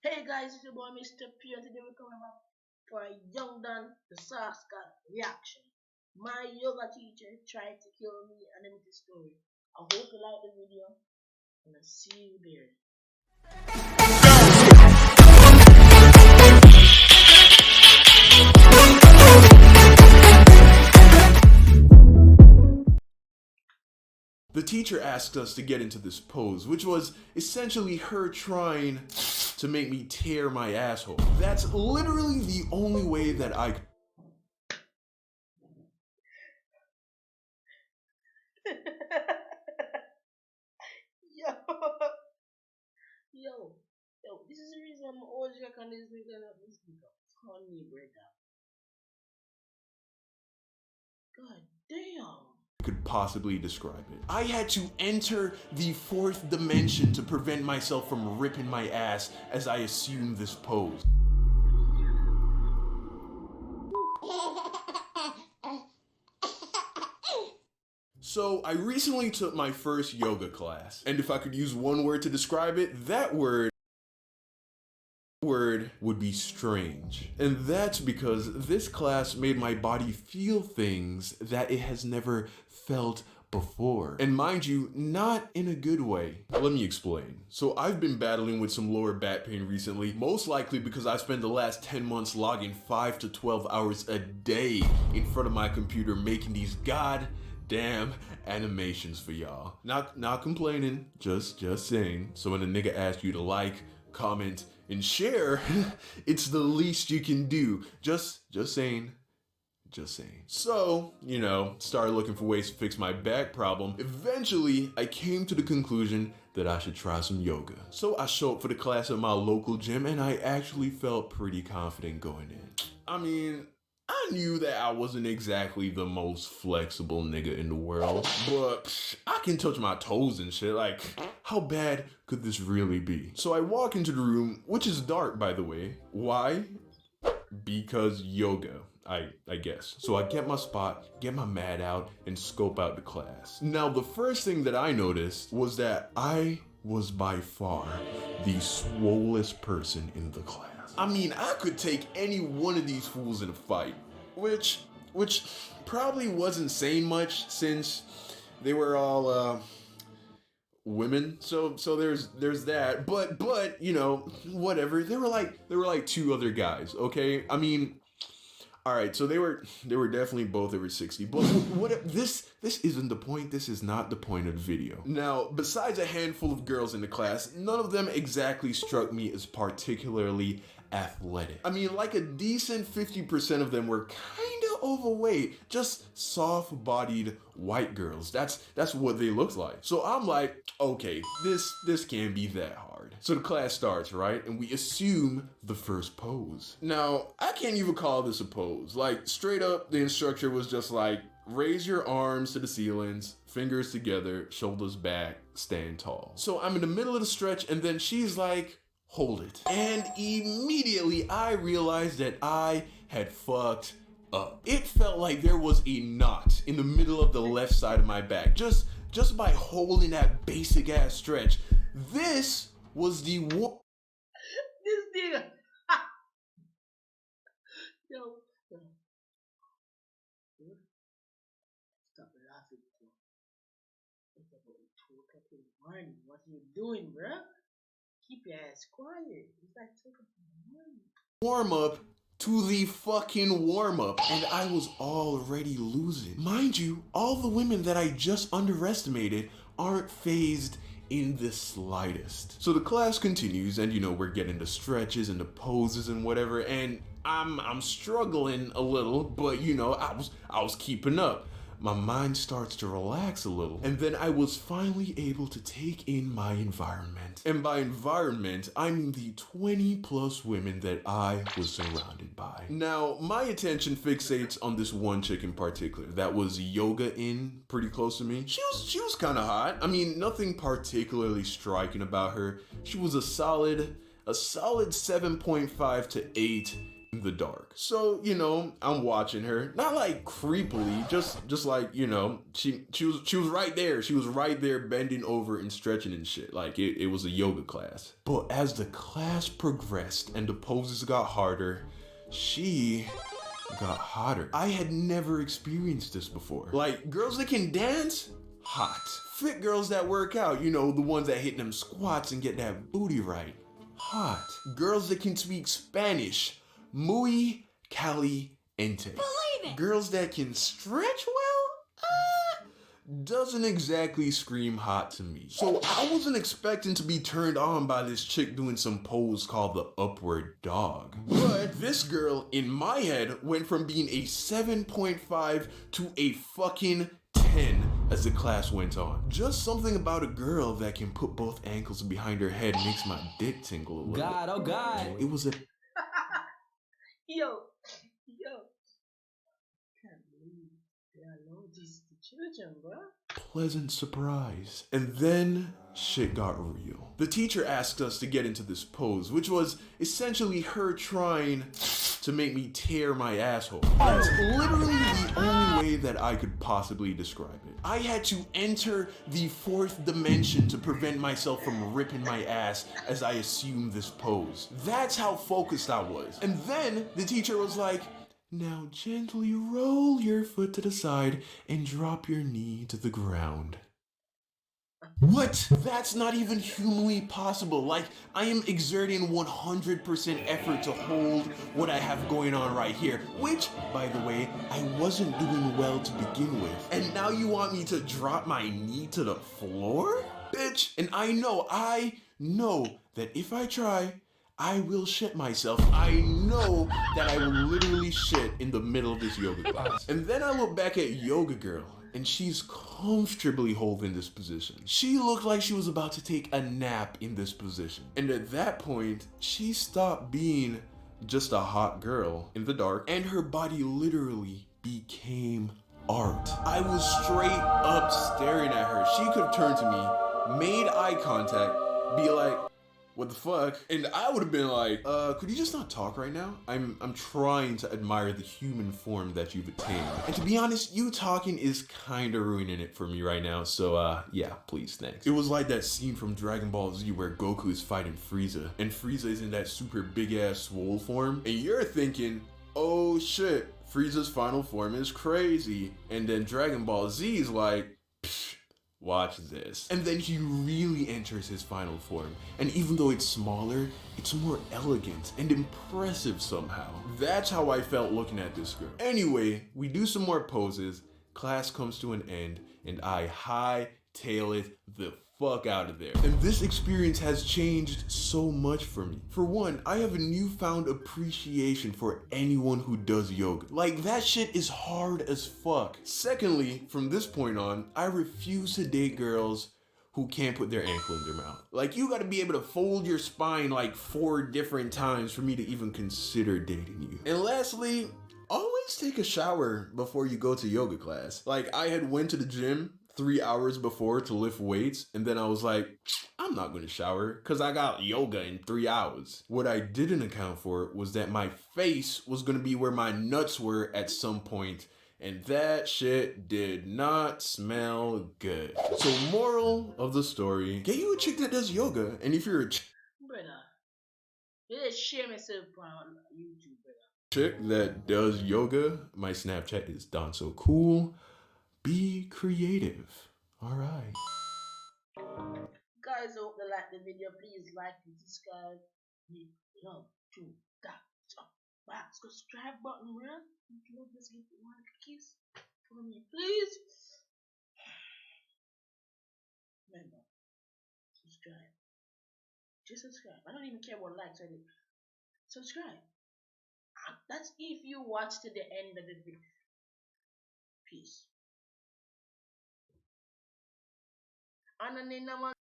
Hey guys, it's your boy Mr. P, and today we're coming back for a Young Dan the Sauce God reaction. My yoga teacher tried to kill me, and then the story. I hope you like the video, and I'll see you there. The teacher asked us to get into this pose, which was essentially her trying to make me tear my asshole. That's literally the only way that I could. yo, yo, this is the reason I'm always reckon this nigga, funny, brother. God damn. Could possibly describe it. I had to enter the fourth dimension to prevent myself from ripping my ass as I assumed this pose. So I recently took my first yoga class, and if I could use one word to describe it, that word would be strange. And that's because this class made my body feel things that it has never felt before. And mind you, not in a good way. Let me explain. So I've been battling with some lower back pain recently, most likely because I spent the last 10 months logging 5 to 12 hours a day in front of my computer making these goddamn animations for y'all. Not complaining, just saying. So when a nigga asks you to like, comment, and share, it's the least you can do. Just saying. So, started looking for ways to fix my back problem. Eventually, I came to the conclusion that I should try some yoga. So I showed up for the class at my local gym, and I actually felt pretty confident going in. I mean, I knew that I wasn't exactly the most flexible nigga in the world, but I can touch my toes and shit. Like, how bad could this really be? So I walk into the room, which is dark, by the way. Why? Because yoga, I guess. So I get my spot, get my mat out, and scope out the class. Now, the first thing that I noticed was that I was by far the swollest person in the class. I mean, I could take any one of these fools in a fight, which probably wasn't saying much since they were all women. So there's that. But whatever. There were like two other guys, okay? I mean, all right, so they were definitely both over 60. But what this isn't the point. This is not the point of the video. Now, besides a handful of girls in the class, none of them exactly struck me as particularly athletic. I mean, like a decent 50% of them were kind of overweight, just soft-bodied white girls. That's what they looked like. So I'm like, okay, this can't be that hard. So the class starts, right? And we assume the first pose. Now, I can't even call this a pose. Like, straight up, the instructor was just like, raise your arms to the ceilings, fingers together, shoulders back, stand tall. So I'm in the middle of the stretch, and then she's like, hold it. And immediately I realized that I had fucked up. It felt like there was a knot in the middle of the left side of my back, just by holding that basic ass stretch. This was the one. This nigga. yo. Stop laughing, bro. It's about 2 o'clock in the morning. What are you doing, bruh? Keep your ass quiet. It's like 2 o'clock in the morning. Warm up to the fucking warm up, and I was already losing. Mind you, all the women that I just underestimated aren't phased in the slightest. So the class continues, and we're getting the stretches and the poses and whatever, and I'm struggling a little, but I was keeping up. My mind starts to relax a little, and then I was finally able to take in my environment. And by environment, I mean the 20 plus women that I was surrounded by. Now, my attention fixates on this one chick in particular that was yoga in pretty close to me. She was kind of hot. I mean, nothing particularly striking about her. She was a solid 7.5 to 8 in the dark. So, I'm watching her, not like creepily, just like, she was right there. She was right there bending over and stretching and shit. Like it was a yoga class. But as the class progressed and the poses got harder, she got hotter. I had never experienced this before. Like, girls that can dance, hot. Fit girls that work out, the ones that hit them squats and get that booty right, hot. Girls that can speak Spanish, muy caliente. Believe it. Girls that can stretch well, doesn't exactly scream hot to me. So I wasn't expecting to be turned on by this chick doing some pose called the upward dog. But this girl, in my head, went from being a 7.5 to a fucking 10 as the class went on. Just something about a girl that can put both ankles behind her head makes my dick tingle a little. God, oh God. It was a... Yo. Can't believe they allow this to children, bro. Pleasant surprise. And then shit got real. The teacher asked us to get into this pose, which was essentially her trying to make me tear my asshole. That's literally the only way that I could possibly describe it. I had to enter the fourth dimension to prevent myself from ripping my ass as I assumed this pose. That's how focused I was. And then the teacher was like, now gently roll your foot to the side and drop your knee to the ground. What? That's not even humanly possible. Like, I am exerting 100% effort to hold what I have going on right here, which, by the way, I wasn't doing well to begin with. And now you want me to drop my knee to the floor? Bitch. And I know that if I try, I will shit myself. I know that I will literally shit in the middle of this yoga class. And then I look back at Yoga Girl, and she's comfortably holding this position. She looked like she was about to take a nap in this position. And at that point, she stopped being just a hot girl in the dark, and her body literally became art. I was straight up staring at her. She could have turned to me, made eye contact, be like, what the fuck? And I would have been like, could you just not talk right now? I'm trying to admire the human form that you've attained. And to be honest, you talking is kinda ruining it for me right now. So yeah, please, thanks. It was like that scene from Dragon Ball Z where Goku is fighting Frieza, and Frieza is in that super big ass swole form, and you're thinking, oh shit, Frieza's final form is crazy. And then Dragon Ball Z is like, watch this. And then he really enters his final form. And even though it's smaller, it's more elegant and impressive somehow. That's how I felt looking at this girl. Anyway, we do some more poses, class comes to an end, and I hightail it the fuck out of there. And this experience has changed so much for me. For one, I have a newfound appreciation for anyone who does yoga. Like, that shit is hard as fuck. Secondly, from this point on, I refuse to date girls who can't put their ankle in their mouth. Like, you gotta be able to fold your spine like 4 different times for me to even consider dating you. And lastly, always take a shower before you go to yoga class. Like, I had went to the gym 3 hours before to lift weights, and then I was like, I'm not gonna shower because I got yoga in 3 hours. What I didn't account for was that my face was gonna be where my nuts were at some point, and that shit did not smell good. So moral of the story, get you a chick that does yoga, and if you're a Brother, you just share myself on YouTube, brother. chick that does yoga, my Snapchat is DonSoCool. Be creative. Alright. Guys, I hope you like the video. Please like and subscribe. We love to that. So, subscribe button, man. If you love this, give me one kiss for me, please. Remember, subscribe. Just subscribe. I don't even care what likes I do. Subscribe. That's if you watch to the end of the video. Peace.